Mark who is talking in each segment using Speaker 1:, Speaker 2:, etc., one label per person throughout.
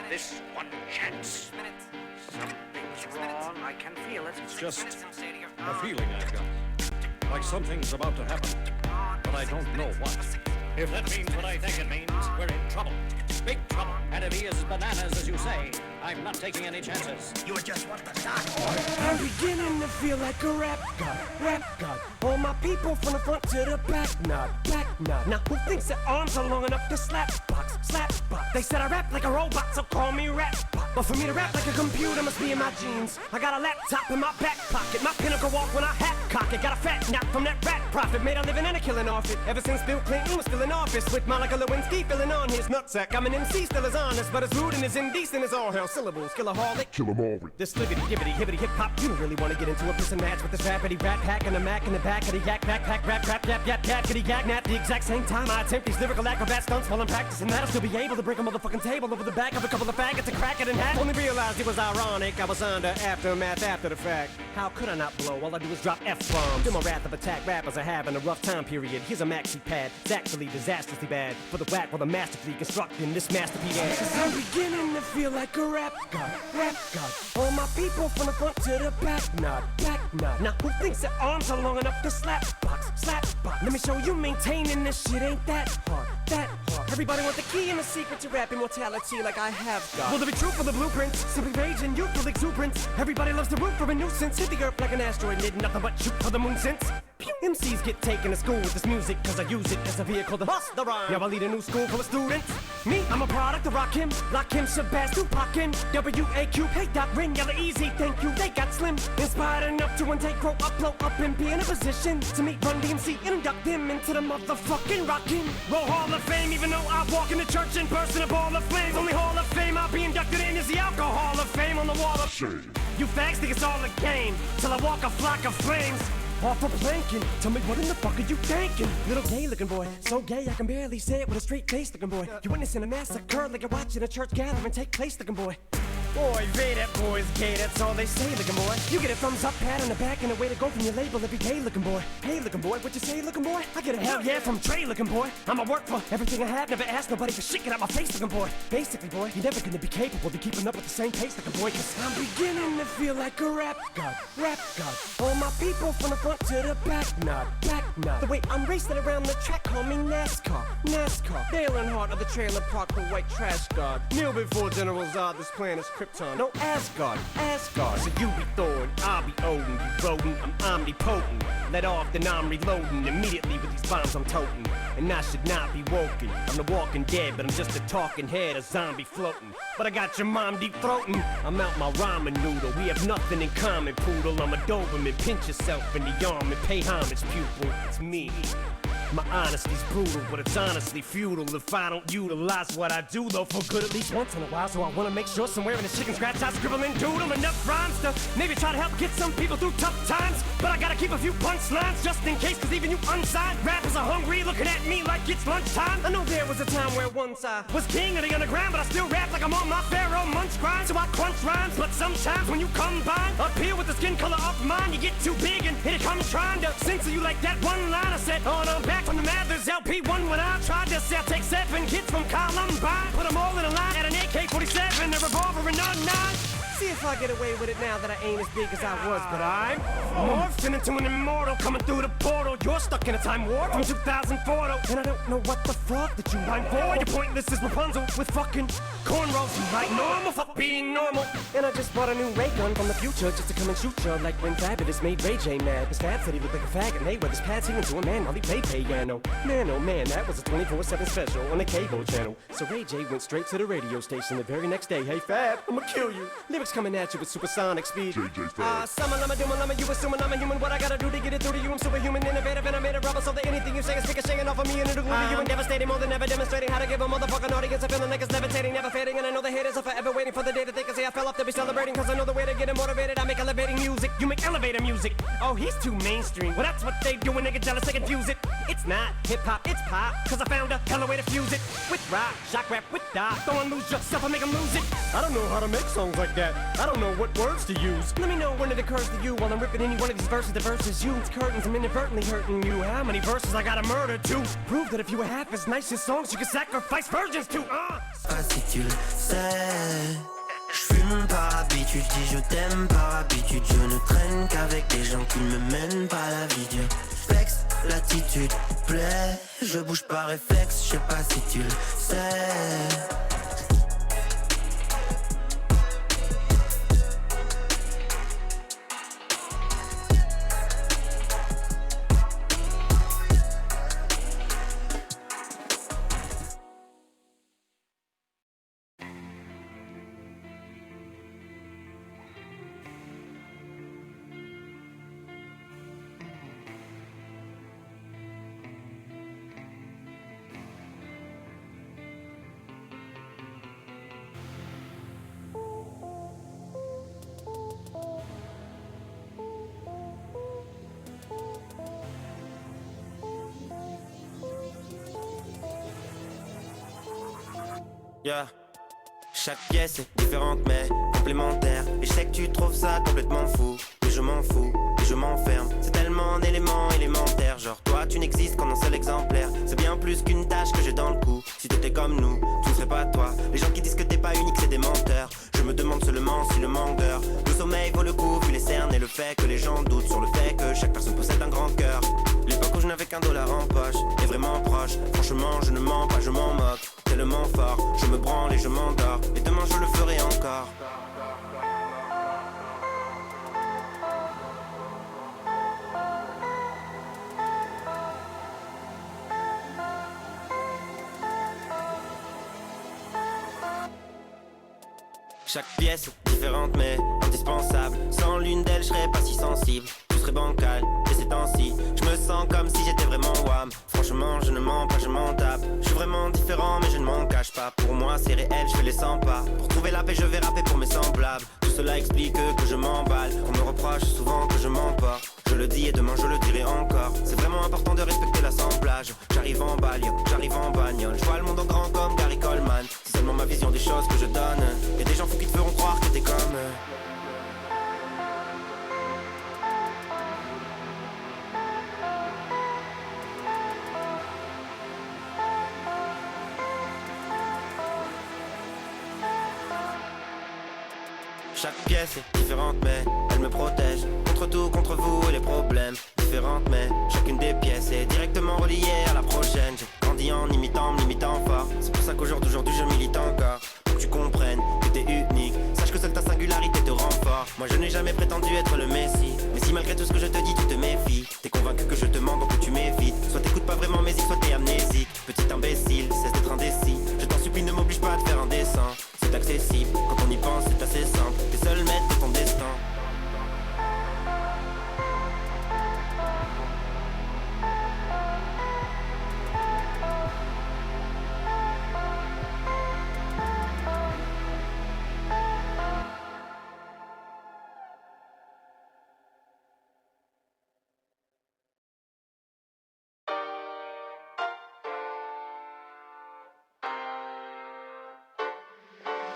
Speaker 1: this one chance. Something's wrong, I can feel it.
Speaker 2: It's just a feeling I've got. Like something's about to happen, but I don't know what. If that means what I think it means, we're in trouble. Big trouble. And if he is bananas, as you say, I'm not taking any chances.
Speaker 1: You just want the dark order.
Speaker 3: I'm beginning to feel like a rap god. All my people from the front to the back nod. Now who thinks their arms are long enough to slap box? They said I rap like a robot, so call me rap bot. But for me to rap like a computer must be in my genes. I got a laptop in my back pocket, my pinnacle walk when I hat cock it. Got a fat knock from that rat profit, made a living and a killing off it. Ever since Bill Clinton was still in office, with Monica Lewinsky filling on his nutsack. I'm an MC, still as honest, but as rude and as indecent as all hell. Syllables, killaholic, kill 'em all. This libbity, gibbity, hibbity, hip hop. You don't really want to get into a piss and match with this rappity rat pack and a Mac in the back of the yak backpack, rap, yap, yakety yak, at the exact same time I attempt these lyrical acrobat stunts while I'm practicing that. I'll still be able to break a motherfucking table over the back of a couple of faggots and crack it in half. Only realized it was ironic, I was under aftermath after the fact. How could I not blow? All I do is drop F-bombs. Feel my wrath of attack, rappers are having a rough time period. Here's a maxi pad, it's actually disastrously bad. For the whack while I'm masterfully constructing this masterpiece. Cause I'm beginning to feel like a rap god. All my people from the front to the back nod. Now who thinks their arms are long enough to slap box? Let me show you maintaining this shit ain't that hard. Everybody want the key and the secret to rap immortality like I have got. Will there be truth for the blueprints? Simply rage and youthful exuberance. Everybody loves to root for a nuisance. Hit the earth like an asteroid, did nothing but shoot for the moon since. MCs get taken to school with this music, cause I use it as a vehicle to bust the rhyme. Now I lead a new school full of students. Me, I'm a product of Rakim, Lakim, Shabazz, Tupac, W-A-Q, hey, Doc, Ring, Yella, Easy, thank you, they got slim. Inspired enough to one day grow up, blow up, and be in a position to meet Run DMC and induct them into the motherfucking Rockin' Roll Hall of Fame. Even though I walk in the church in person, a ball of flames. Only Hall of Fame I'll be inducted in is the Alcohol of Fame on the wall of shame. You fags think it's all a game, till I walk a flock of flames. Off for planking, tell me what in the fuck are you thinking? Little gay looking boy, so gay I can barely say it with a straight face looking boy. You witnessing a massacre like you're watching a church gathering take place looking boy. Boy, Ray, that boy's gay, that's all they say, looking boy. You get a thumbs up, pat on the back, and a way to go from your label every day, looking boy. Hey, looking boy, what you say, looking boy? I get a hell yeah from Trey, looking boy. I'ma work for everything I have, never ask nobody for shit, get out my face, looking boy. Basically, boy, you're never gonna be capable of keeping up with the same pace, looking boy, cause I'm beginning to feel like a rap god. All my people from the front to the back nod. The way I'm racing around the track, call me NASCAR. Dale Earnhardt of the trailer park, the white trash god. Kneel before General Zod, this planet's Krypton. No Asgard. So you be Thor, I'll be Odin. You rodent, I'm omnipotent. Let off, then I'm reloading immediately with these bombs I'm toting. And I should not be woken. I'm the walking dead, but I'm just a talking head, a zombie floating. But I got your mom deep throating. I'm out my ramen noodle. We have nothing in common, poodle. I'm a Doberman. Pinch yourself in the arm and pay homage, pupil. It's me. My honesty's brutal, but it's honestly futile if I don't utilize what I do, though, for good at least once in a while. So I wanna make sure somewhere in the chicken scratch I scribble and doodle enough rhymes to maybe try to help get some people through tough times. But I gotta keep a few punchlines just in case, cause even you unsigned rappers are hungry, looking at me like it's lunchtime. I know there was a time where once I was king of the underground, but I still rap like I'm on my Pharaoh Munch grind. So I crunch rhymes, but sometimes when you combine up here with the skin color of mine, you get too big and here it comes trying to censor you like that one line I said. Oh, no, back from the Mathers LP1 when I tried to say I take 7 kids from Columbine, put them all in a line at an AK-47, a revolver and a 9. See if I get away with it now that I ain't as big as I was, but I'm morphing into an immortal coming through the portal. You're stuck in a time warp from 2004 though, and I don't know what the fuck that you mind for. You're pointless as Rapunzel with fucking cornrows. You like normal, fuck being normal. And I just bought a new ray gun from the future just to come and shoot ya, like when Fabulous made Ray J mad. Cause Fab said he looked like a faggot, and they wear his pads singing to a man while he played piano. Man, oh man, that was a 24/7 special on the cable channel. So Ray J went straight to the radio station the very next day. Hey Fab, I'ma kill you. Lyrics coming at you with supersonic speed. Summer, lama, you assuming I'm a human. What I gotta do to get it through to you? I'm superhuman, innovative, and I made a rubber so that anything you say is ricocheting off of me and it'll glue to you and devastating more than ever, demonstrating how to give a motherfucking audience a feeling like it's levitating, never fading. And I know the haters are forever waiting for the day that they can say I fell off to be celebrating. Cause I know the way to get them motivated. I make elevating music, you make elevator music. Oh, he's too mainstream. Well, that's what they do when they get jealous, they confuse it. It's not hip-hop, it's pop. Cause I found a hella way to fuse it. With rock, shock rap, with dot. Don't lose yourself or make them lose it. I don't know how to make songs like that. I don't know what words to use. Let me know when it occurs to you while I'm ripping any one of these verses. The verses you, it's curtains, I'm inadvertently hurting you. How many verses I gotta murder to prove that if you were half as nice as songs you could sacrifice virgins to?
Speaker 4: pas si tu le sais. J'fume par habitude, dis je t'aime par habitude. Je ne traîne qu'avec des gens qui ne me mènent pas la vie. Dieu flex, l'attitude plaît. Je bouge par réflexe, je sais pas si tu le sais. Yeah. Chaque pièce est différente mais complémentaire. Et je sais que tu trouves ça complètement fou, mais je m'en fous et je m'enferme. C'est tellement un élément élémentaire. Genre toi tu n'existes qu'en un seul exemplaire. C'est bien plus qu'une tâche que j'ai dans le cou. Si t'étais comme nous, tu ne serais pas toi. Les gens qui disent que t'es pas unique c'est des menteurs. Je me demande seulement si le manque d'heures, le sommeil vaut le coup vu les cernes et le fait que les gens doutent sur le fait que chaque personne possède un grand cœur. L'époque où je n'avais qu'un dollar en poche est vraiment proche. Franchement je ne mens pas, je m'en moque tellement fort, je me branle et je m'endors. Et demain je le ferai encore. Chaque pièce est différente mais indispensable. Sans l'une d'elles je serais pas si sensible. Tout serait bancal et ces temps-ci je me sens comme si j'étais vraiment wham. Franchement je ne mens pas, je m'en tape. Je suis vraiment différent mais je ne m'en cache pas. Pour moi c'est réel, je fais les 100 pas. Pour trouver la paix je vais rapper pour mes semblables. Tout cela explique que je m'emballe. On me reproche souvent que je m'emporte. Je le dis et demain je le dirai encore. C'est vraiment important de respecter l'assemblage. J'arrive en bagnole, j'arrive en bagnole. Je vois le monde en grand comme Gary Coleman. C'est seulement ma vision des choses que je donne. Y'a des gens fous qui te feront croire que t'es comme eux. Chaque pièce est différente mais elle me protège contre tout, contre vous et les problèmes. Différentes mais chacune des pièces est directement reliée à la prochaine. J'ai grandi en imitant, m'imitant fort. C'est pour ça qu'aujourd'hui je milite encore. Pour que tu comprennes que t'es unique. Sache que seule ta singularité te rend fort. Moi je n'ai jamais prétendu être le messie. Mais si malgré tout ce que je te dis tu te méfies, t'es convaincu que je te mens donc que tu m'évites. Soit t'écoutes pas vraiment mes soit t'es amnésique. Petit imbécile, cesse d'être indécis. Je t'en supplie ne m'oblige pas à te faire un dessin. C'est accessible, quand on y pense c'est assez simple. T'es seul maître de ton destin.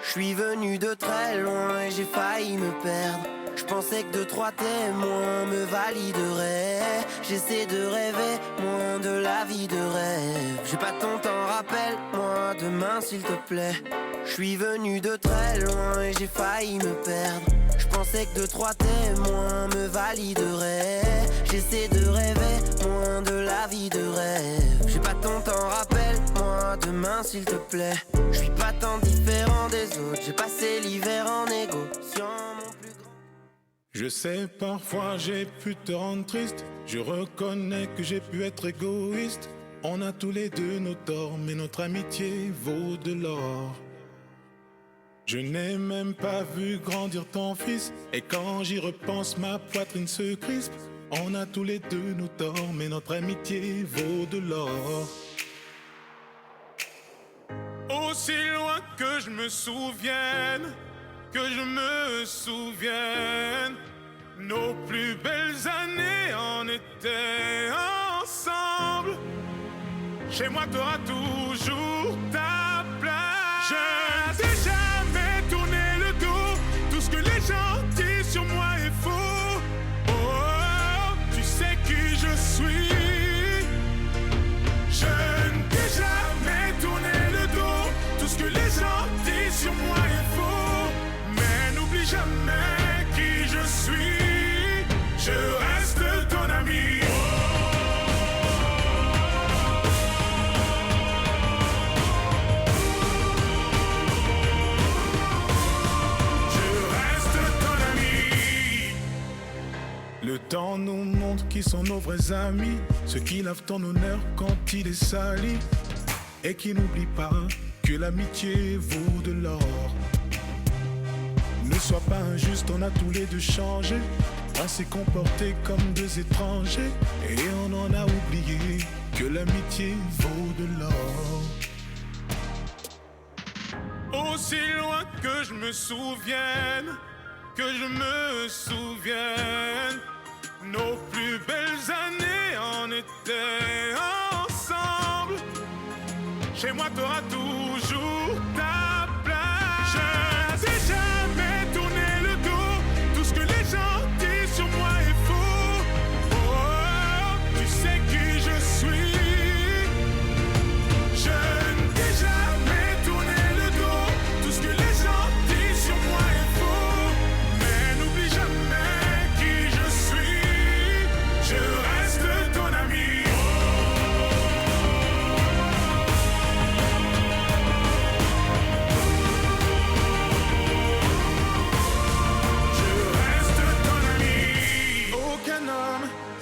Speaker 4: Je suis venu de très loin et j'ai failli me perdre. Je pensais que 2-3 témoins me valideraient. J'essaie de rêver moins de la vie de rêve. J'ai pas ton temps, rappelle-moi demain s'il te plaît. Je suis venu de très loin et j'ai failli me perdre. Je pensais que 2-3 témoins me valideraient. J'essaie de rêver moins de la vie de rêve. J'ai pas ton temps, rappelle-moi demain s'il te plaît. Je suis pas tant différent des autres. J'ai passé l'hiver en négociant mon plus grand.
Speaker 5: Je sais parfois j'ai pu te rendre triste. Je reconnais que j'ai pu être égoïste. On a tous les deux nos torts, mais notre amitié vaut de l'or. Je n'ai même pas vu grandir ton fils. Et quand j'y repense ma poitrine se crispe. On a tous les deux nos torts, mais notre amitié vaut de l'or. Aussi loin que je me souvienne, nos plus belles années en étaient ensemble. Chez moi t'auras toujours ta place. Je n'ai jamais tourné le dos. Tout ce que les gens disent sur moi est faux. Oh, tu sais qui je suis. Je n'ai jamais tourné le dos. Tout ce que les gens qui sont nos vrais amis, ceux qui lavent ton honneur quand il est sali, et qui n'oublient pas que l'amitié vaut de l'or. Ne sois pas injuste, on a tous les deux changé. On s'est comporté comme deux étrangers, et on en a oublié que l'amitié vaut de l'or. Aussi loin que je me souvienne, nos plus belles années en étaient ensemble. Chez moi t'auras toujours ta place. Je n'ai jamais tourné le dos, tout ce que les gens disent sur moi est faux. Oh, tu sais qui je suis. Je n'ai jamais tourné le dos, tout ce que les gens disent sur moi est faux. Mais n'oublie jamais qui je suis, je reste ton ami.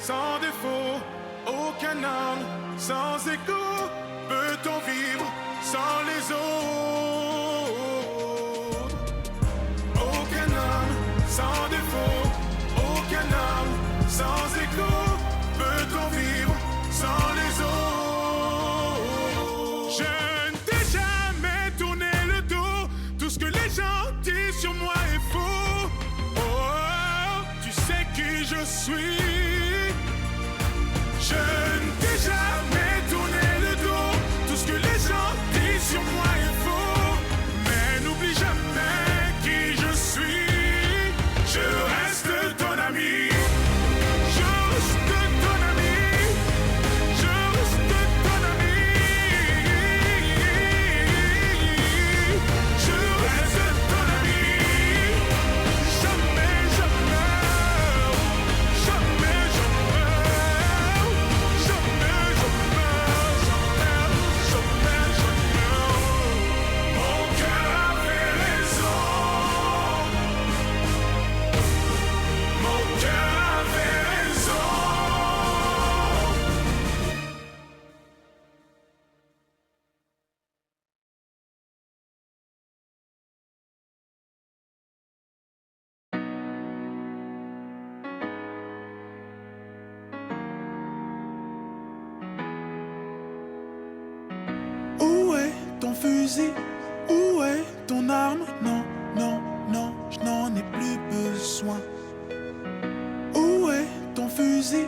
Speaker 5: Sans défaut, aucun homme sans écho peut-on vivre sans les autres. Aucun homme sans défaut, aucun homme sans écho peut-on vivre sans les autres. Je ne t'ai jamais tourné le dos, tout ce que les gens disent sur moi est faux. Oh, tu sais qui je suis. Je ne t'ai jamais tourné le dos, tout ce que les gens disent sur moi est faux. Mais n'oublie jamais qui je suis, je reste ton ami. Je reste ton ami, je reste ton ami. Je reste ton ami, jamais, jamais, jamais, jamais. Où est ton fusil? Où est ton arme? Non, non, non, je n'en ai plus besoin. Où est ton fusil?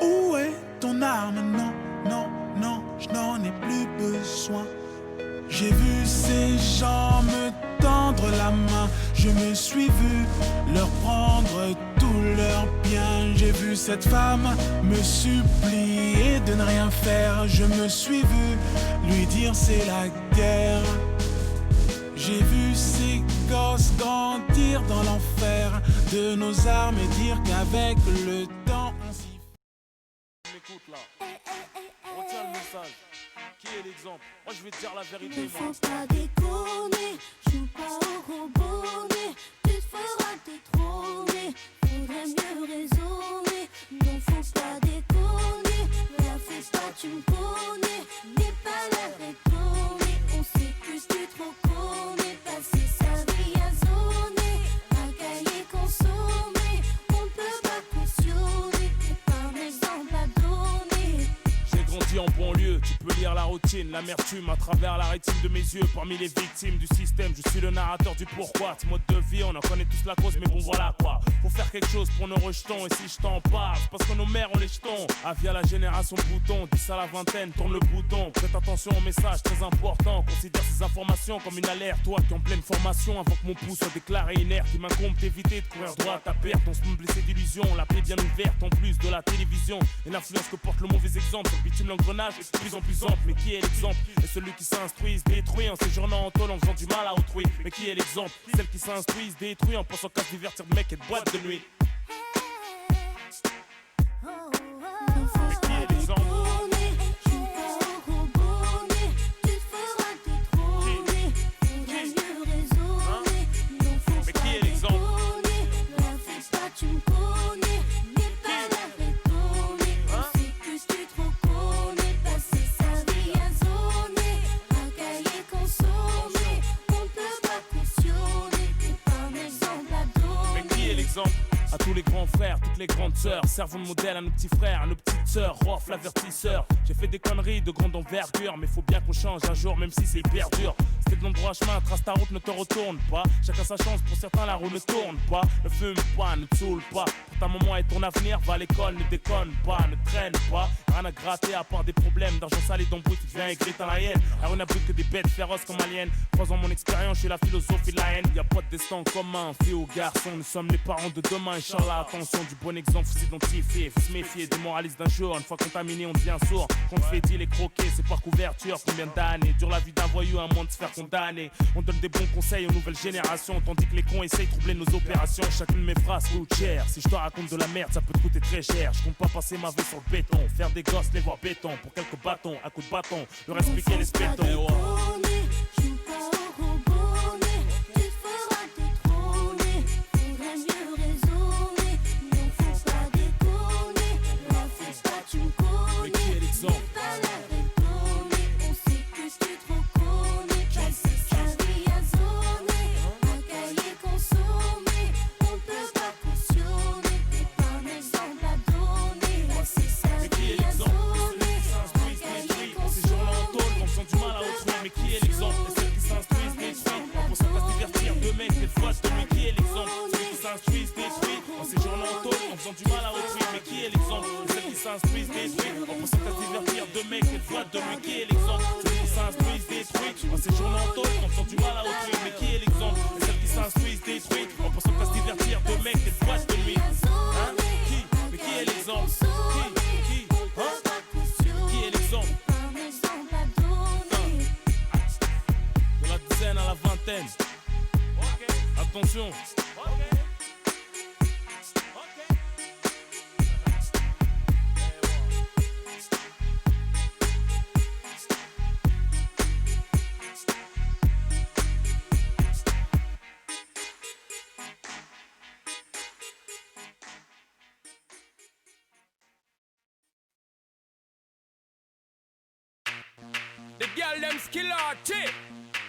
Speaker 5: Où est ton arme? Non, non, non, je n'en ai plus besoin. J'ai vu ces gens me tendre la main, je me suis vu leur prendre tout leur bien. J'ai vu cette femme me supplier de ne rien faire, je me suis vu lui dire c'est la guerre. J'ai vu ces gosses grandir dans l'enfer de nos armes et dire qu'avec le temps on s'y fait.
Speaker 6: Écoute là, retiens le message. Qui est l'exemple? Moi je vais te dire la vérité.
Speaker 7: Ne faut pas déconner, joue pas au gros bonnet, tu te feras détrôner, faudrait mieux raisonner. Non faut pas déconner, la fais pas tu me connais, n'aie pas l'air étonné, on sait plus tu trop connais, passer sa vie à zoner, racailler consommer, on peut pas cautionner, t'es pas un exemple à donner.
Speaker 6: J'ai grandi en banlieue, tu peux lire la routine, l'amertume à travers la rétine de mes yeux. Parmi les victimes du système, je suis le narrateur du pourquoi. Ce mode de vie, on en connaît tous la cause, mais bon voilà quoi. Faut faire quelque chose pour nos rejetons, et si je t'en parle, c'est parce que nos mères ont les jetons. Avis à la génération bouton, 10 à la vingtaine, tourne le bouton. Prête attention au message très important, considère ces informations comme une alerte. Toi qui en pleine formation, avant que mon pouls soit déclaré inerte, il m'incombe d'éviter de courir droit à perte. On se me blessé d'illusions, la plaie bien ouverte, en plus de la télévision. Et l'influence que porte le mauvais exemple, sur le bitume l'engrenage est de plus en plus ample. Mais qui est l'exemple? Et celui qui s'instruit se détruit en séjournant en tôle en faisant du mal à autrui. Mais qui est l'exemple? Celle qui s'instruit se détruit en pensant qu'à se divertir de mec et de boîte de nuit.
Speaker 7: Ne faut pas déconner, joue pas au gros bonnet, tu te feras détrôner, faudrait mieux raisonner. Non faut pas déconner, la fais pas tu me connais, n'aie pas l'air étonné.
Speaker 6: frères, toutes les grandes sœurs. Servons de modèle à nos petits frères, à nos petites sœurs. Rof, l'avertisseur. J'ai fait des conneries de grande envergure, mais faut bien qu'on change un jour, même si c'est hyper dur. C'était de l'endroit chemin, trace ta route, ne te retourne pas. Chacun sa chance, pour certains la roue ne tourne pas. Ne fume pas, ne te saoule pas. Pour ta maman et ton avenir, va à l'école, ne déconne pas, ne traîne pas. Rien à gratter à part des problèmes d'argent sale et d'embrouille. Tu deviens écrit à la haine. Alors on n'a plus que des bêtes féroces comme aliens. 3 ans mon expérience, je suis la philosophie de la haine. Y'a pas de destin commun, fille ou garçon. Nous sommes les parents de demain, Inch'Allah. Attention, du bon exemple, faut s'identifier, faut se méfier des moralistes d'un jour. Une fois contaminé, on devient sourd. Quand on fait deal et croquer, c'est par couverture. Combien d'années dure la vie d'un voyou à moins de se faire condamner. On donne des bons conseils aux nouvelles générations, tandis que les cons essayent de troubler nos opérations. Chacune de mes phrases coûte cher. Si je te raconte de la merde, ça peut te coûter très cher. Je compte pas passer ma vie sur le béton. Faire des gosses, les voir béton. Pour quelques bâtons, à coups de bâton. Le reste piquer les spétons.
Speaker 7: Joue pas au gros bonnet, tu te feras détrôner. Faudrait mieux raisonner, non faut pas déconner. La fais pas, tu me connais.
Speaker 6: Mais qui est l'exemple?
Speaker 7: Pas la déconner, on sait que tu te reconnais. Passer sa vie à zoner, un cahier consommé. On peut pas cautionner, t'es pas un exemple à donner. Passer sa vie à zoner.
Speaker 6: Du mal à autrui, mais qui est l'exemple? Et celles qui s'instruisent détruisent en pensant qu'à se divertir de mecs des fois de lui. Qui est l'exemple? Celles qui s'instruisent détruisent en séjournant en tôle, en faisant du mal à autrui, mais qui est l'exemple? Et celles qui s'instruisent détruisent en pensant qu'à se divertir de mecs des fois de lui. Qui est l'exemple? Celles qui s'instruisent détruisent en séjournant en tôle, en faisant du mal à autrui, mais qui est l'exemple? Et celles qui s'instruisent détruisent en pensant qu'à se divertir de mecs des fois de lui. Hein? Qui? Mais qui est l'exemple? Qui? Hein? Qui est l'exemple? De la dizaine à la vingtaine. Attention.
Speaker 8: The girl them skill arty.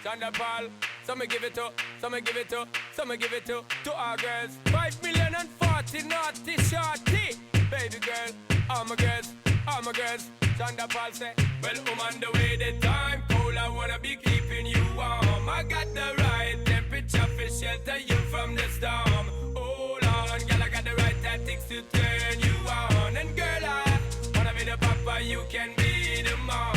Speaker 8: Thunderball, some me give it to, some me give it to, some me give it to our girls. 5 million and 40 naughty shorty. Baby girl, all my girls, all my girls. Thunderball say, well, on the way the time cold, I wanna be keeping you warm. I got the right temperature for shelter you from the storm. Hold on, girl, I got the right tactics to turn you on. And girl, I wanna be the papa, you can be the mom.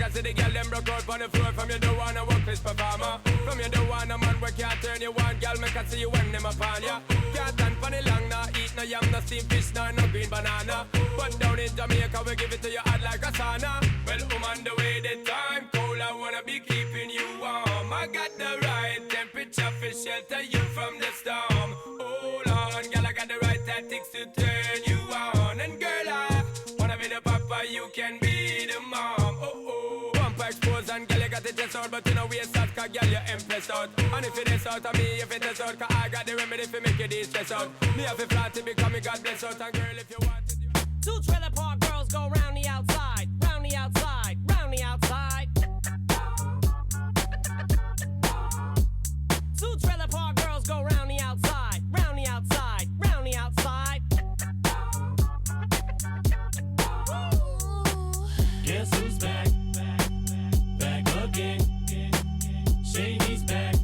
Speaker 8: See the girl them broke out on the floor. From you don't wanna work this performer. From you don't want a man where can't turn you on. Girl, make I see you when them upon ya. Can't stand for the long, nah eat no yam, no steamed fish, no green banana. But down in Jamaica we give it to you hot like a sauna. Well, on the way the time cold, I wanna be keeping you warm. I got the right temperature for shelter you from the storm. Hold on, girl, I got the right tactics to turn you on. And girl, I wanna be the papa, you can be the mom. Expose and girl, you got it just out, but you know we start, cause girl, you impressed out. And if it is out of me, if it is out, cause I got the remedy for make you de-stress out. Me have a flat to become me God bless out, and girl, if you want it, you...
Speaker 3: 2 trailer park girls go round the outside, round the outside, round the outside. 2 trailer park girls go round the outside, round the outside, round the outside.
Speaker 9: Guess who's back? Again. Shady's back.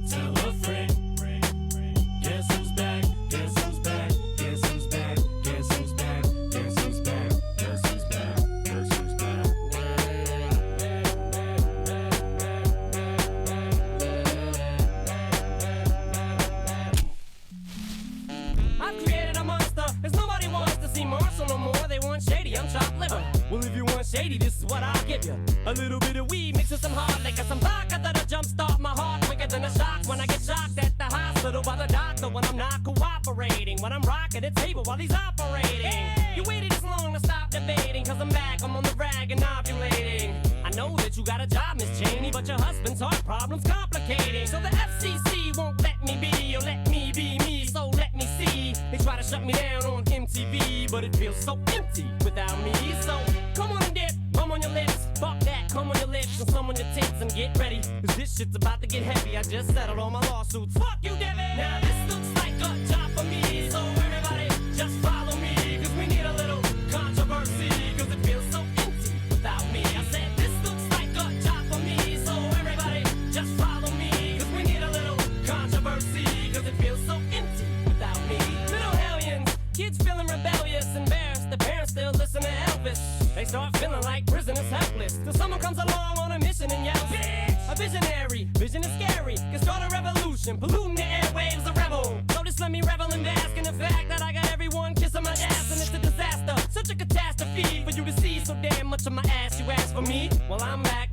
Speaker 9: Tell a friend. Guess who's back? Guess who's back? Guess who's back? Guess who's back? Guess who's back? Guess who's back? Guess who's back?
Speaker 3: I've created a monster, cause nobody wants to see Marshall no more. They want Shady, I'm chopped liver. Well, if you want Shady, this is what I'll give you. A little bit of weed mixed with some hard liquor, some vodka that'll jumpstart my heart quicker than a shock when I get shocked at the hospital by the doctor when I'm not cooperating. When I'm rocking the table while he's operating. Hey! You waited this long to stop debating, cause I'm back, I'm on the rag and ovulating. I know that you got a job, Miss Cheney, but your husband's heart problem's complicating. So the FCC won't let me be, or let me be me, so let me see. They try to shut me down on MTV, but it feels so empty without me. So come on and dip, come on your lips, fuck that, come on your lips, and some on your tits and get ready, cause this shit's about to get heavy. I just settled all my lawsuits, fuck you, Devin. Now this looks like a job for me. comes along on a mission and yells, bitch! A visionary, vision is scary, can start a revolution, polluting the airwaves, a rebel. So just let me revel and bask in the fact that I got everyone kissing my ass and it's a disaster. Such a catastrophe for you to see so damn much of my ass. You ask for me? Well, I'm back.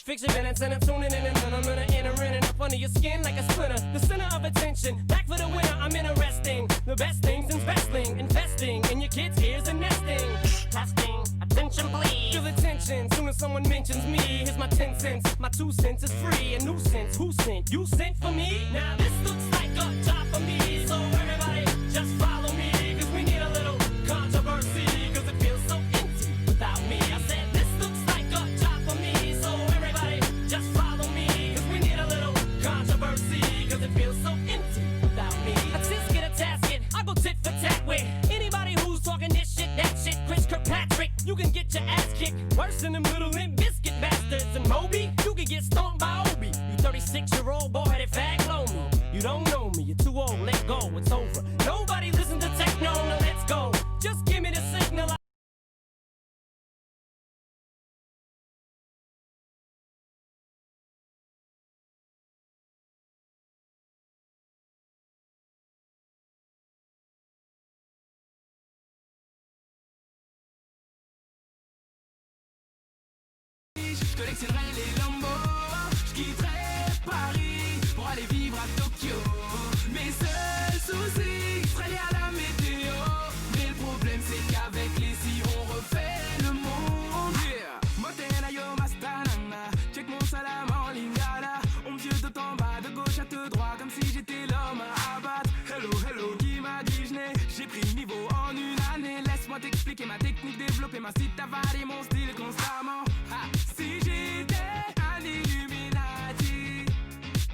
Speaker 3: Fix your minutes and I'm tuning in and I'm gonna enter in and up under your skin like a splinter. The center of attention, back for the winner, I'm interesting. The best things in wrestling, investing in your kids' ears and nesting. Testing, attention please. Feel the tension, soon as someone mentions me. Here's my 10 cents, my 2 cents is free. A nuisance, who sent? You sent for me? Now this looks like a job for me. So everybody, just follow me. Cause we need a little controversy. Cause it feels so empty without me. I said this looks like a job for me. So everybody, just follow me. Cause we need a little controversy. Cause it feels so empty without me. A tisket, a tasket, I go tit for tat with anybody who's talking this shit, that shit. Chris Kirkpatrick, you can get your ass kicked worse than them little Limp Biscuit bastards. And Moby, you can get stomped by Obi. You 36-year-old boy-headed fag, blow me. You don't know me, you're too old, let go, it's over. Nobody listen to techno, now let's go. Just give me the signal.
Speaker 10: Je collectionnerai les Lambos, je quitterai Paris pour aller vivre à Tokyo. Mes seuls soucis seraient liés à la météo. Mais le problème c'est qu'avec les si on refait le monde. Yeah, Motena yo mastanana, check mon salam en lingala. On me vieux de en bas, de gauche à te droit, comme si j'étais l'homme à abattre. Hello, hello, qui m'a dit je n'ai, j'ai pris le niveau en une année. Laisse-moi t'expliquer ma technique, développer ma style, t'avaler mon style constamment. Ha. Si j'étais un Illuminati,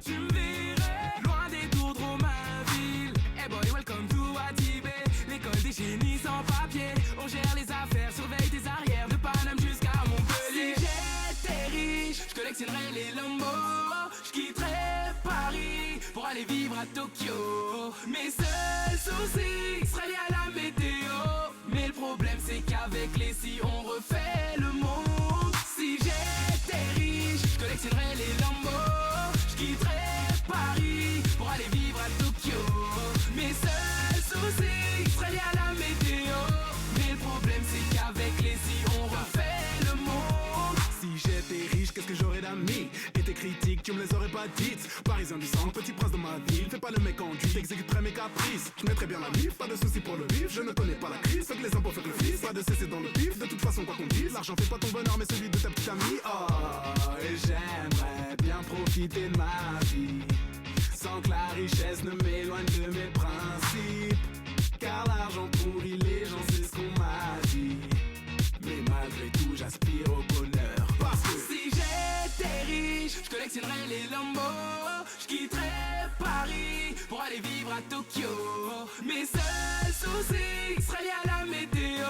Speaker 10: tu me verrais loin des tours de Romainville. Hey boy, welcome to Atibé, l'école des génies sans papier. On gère les affaires, surveille tes arrières de Paname jusqu'à Montpellier. Si j'étais riche, je collectionnerais les Lambos, je quitterais Paris pour aller vivre à Tokyo. Mes seuls soucis seraient liés à la météo. Mais le problème c'est qu'avec les si on refait le monde. Si j'étais riche, je collectionnerais les Lambos, je quitterais Paris pour aller vivre à Tokyo. Mes seuls soucis seraient liés à la météo. Mais le problème c'est qu'avec les si on refait le monde.
Speaker 5: Si j'étais riche, qu'est-ce que j'aurais d'amis? Et tes critiques, tu me les aurais pas dites. Parisien du sang, petit prince de ma ville. Fais pas le mec enduit, t'exécuterais mes caprices. Je mettrais bien la mif, pas de soucis pour le vif. Je ne connais pas la crise, fais que les impôts font le fils. Pas de cesser dans le pif, de toute façon quoi qu'on dise. L'argent fait pas ton bonheur mais celui de ta petite amie. Oh, et j'aimerais bien profiter de ma vie sans que la richesse ne m'éloigne de mes principes. Car l'argent pourrit les gens, c'est ce qu'on m'a dit. Mais malgré tout j'aspire au bonheur. Parce que
Speaker 10: si j'étais riche, je collectionnerais les Lambos, je quitterais Paris pour aller vivre à Tokyo. Mes seuls soucis seraient liés à la météo.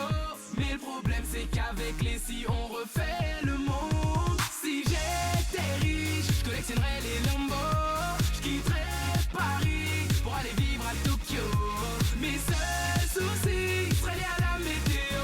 Speaker 10: Mais le problème c'est qu'avec les si on refait le monde. Si j'étais riche, je collectionnerais les Lambos, je quitterais Paris pour aller vivre à Tokyo. Mes seuls soucis seraient liés à la météo.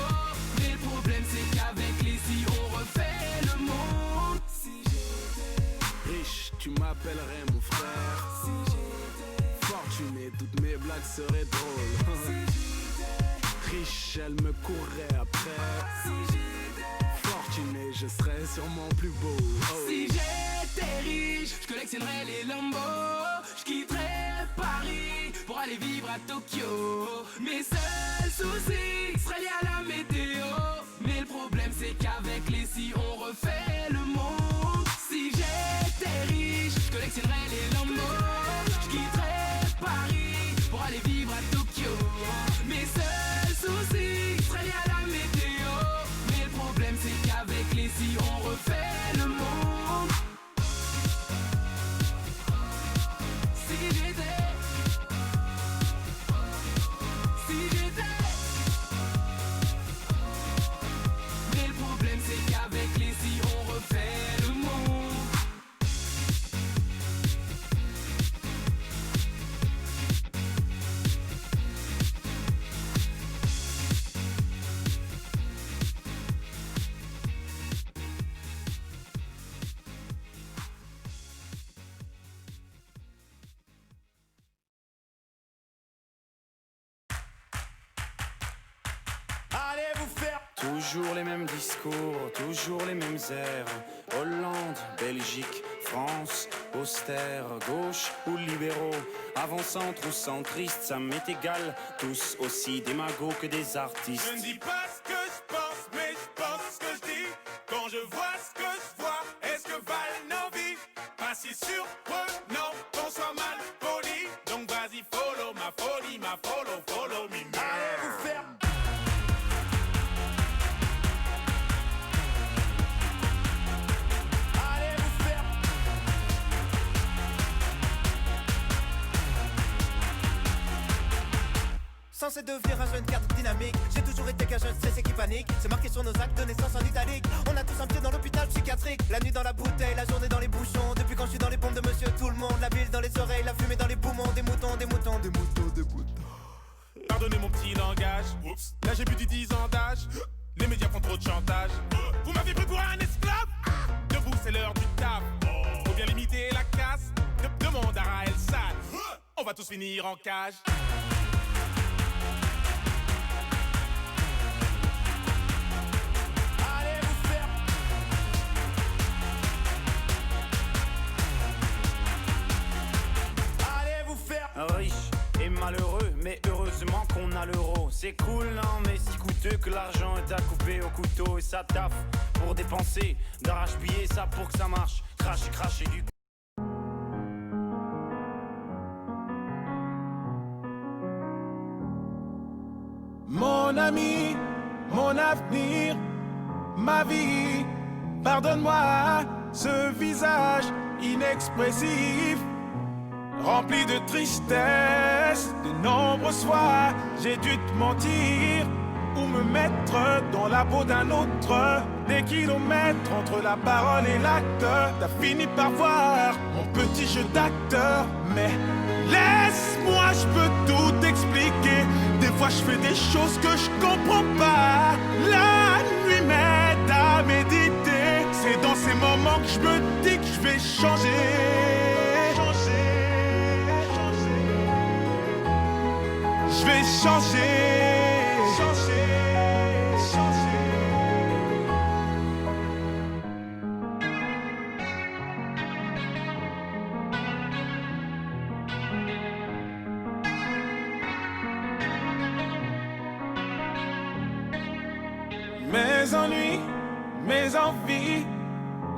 Speaker 10: Mais le problème c'est qu'avec les si on refait le monde. Si j'étais
Speaker 5: riche, tu m'appellerais mon frère.
Speaker 10: Si j'étais
Speaker 5: fortuné, toutes mes blagues seraient drôles.
Speaker 10: Si j'étais
Speaker 5: riche, elle me courrait après.
Speaker 10: Si j'étais
Speaker 5: fortuné, je serais sûrement plus beau. Oh.
Speaker 10: Si j'étais riche, je collectionnerais les Lambos, je quitterais Paris pour aller vivre à Tokyo. Mes seuls soucis seraient liés à la météo. Mais le problème c'est qu'avec les si on refait le monde. Si j'étais riche, je collectionnerais les Lambos, je quitterais Paris pour aller vivre à Tokyo. Mes seuls soucis seraient liés à la météo. Mais le problème c'est qu'avec les si on refait le monde. Si j'étais
Speaker 11: Toujours les mêmes discours, toujours les mêmes airs. Hollande, Belgique, France, austère, gauche ou libéraux, avant-centre ou centriste, ça m'est égal. Tous aussi démagos que des artistes.
Speaker 5: Je ne dis pas ce que je pense, mais je pense ce que je dis. Quand je vois ce que je vois, est-ce que valent nos vies? Pas si surprenant qu'on soit mal poli. Donc vas-y, follow ma folie, ma follow me. Allez vous faire.
Speaker 12: Censé devenir un jeune cadre dynamique, j'ai toujours été qu'un jeune stressé qui panique. C'est marqué sur nos actes de naissance en italique. On a tous un pied dans l'hôpital psychiatrique. La nuit dans la bouteille, la journée dans les bouchons. Depuis quand je suis dans les pompes de monsieur tout le monde. La ville dans les oreilles, la fumée dans les poumons. Des moutons, des moutons, des moutons, des moutons.
Speaker 5: Pardonnez mon petit langage. Oups. Là j'ai plus de 10 ans d'âge. Les médias font trop de chantage. Vous m'avez pris pour un esclave. Debout c'est l'heure du taf. Faut bien limiter la casse. Demande à Raël Sal. On va tous finir en cage.
Speaker 11: Riche et malheureux, mais heureusement qu'on a l'euro. C'est cool, non, mais si coûteux que l'argent est à couper au couteau. Et ça taffe pour dépenser, d'arrache-billets, ça pour que ça marche. Cracher du
Speaker 5: Mon ami, mon avenir, ma vie, pardonne-moi ce visage inexpressif, rempli de tristesse. De nombreuses fois, j'ai dû te mentir ou me mettre dans la peau d'un autre. Des kilomètres entre la parole et l'acte, t'as fini par voir mon petit jeu d'acteur. Mais laisse-moi, je peux tout expliquer. Des fois je fais des choses que je comprends pas. La nuit m'aide à méditer. C'est dans ces moments que je me dis que je vais changer. Je vais changer. Mes ennuis, mes envies,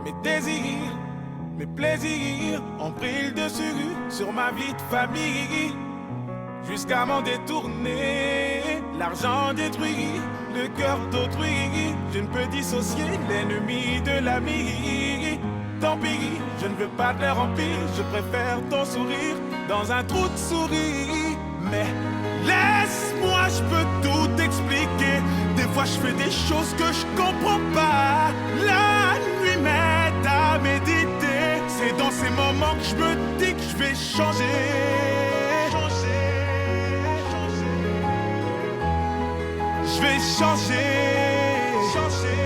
Speaker 5: mes désirs, mes plaisirs ont pris le dessus sur ma vie de famille. Jusqu'à m'en détourner, l'argent détruit le cœur d'autrui. Je ne peux dissocier l'ennemi de l'ami. Tant pis, je ne veux pas de leur empire. Je préfère ton sourire dans un trou de souris. Mais laisse-moi, je peux tout expliquer. Des fois je fais des choses que je comprends pas. La nuit m'aide à méditer. C'est dans ces moments que je me dis que je vais changer. Je vais changer, changer.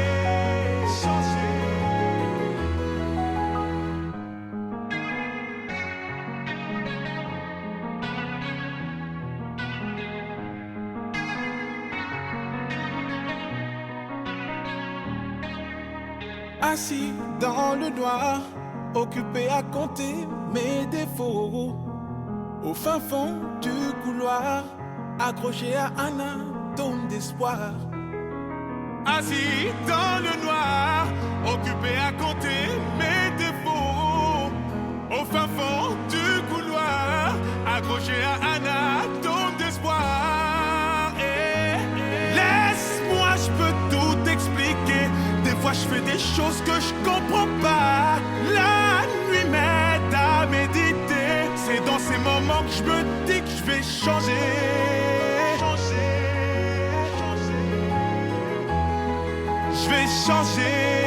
Speaker 5: Assis dans le noir, occupé à compter mes défauts. Au fin fond du couloir, accroché à un atome d'espoir. Assis dans le noir, occupé à compter mes défauts. Au fin fond du couloir, accroché à un atome d'espoir. Laisse-moi, je peux tout expliquer. Des fois je fais des choses que je comprends pas. La nuit m'aide à méditer. C'est dans ces moments que je me dis que je vais changer. Je vais changer.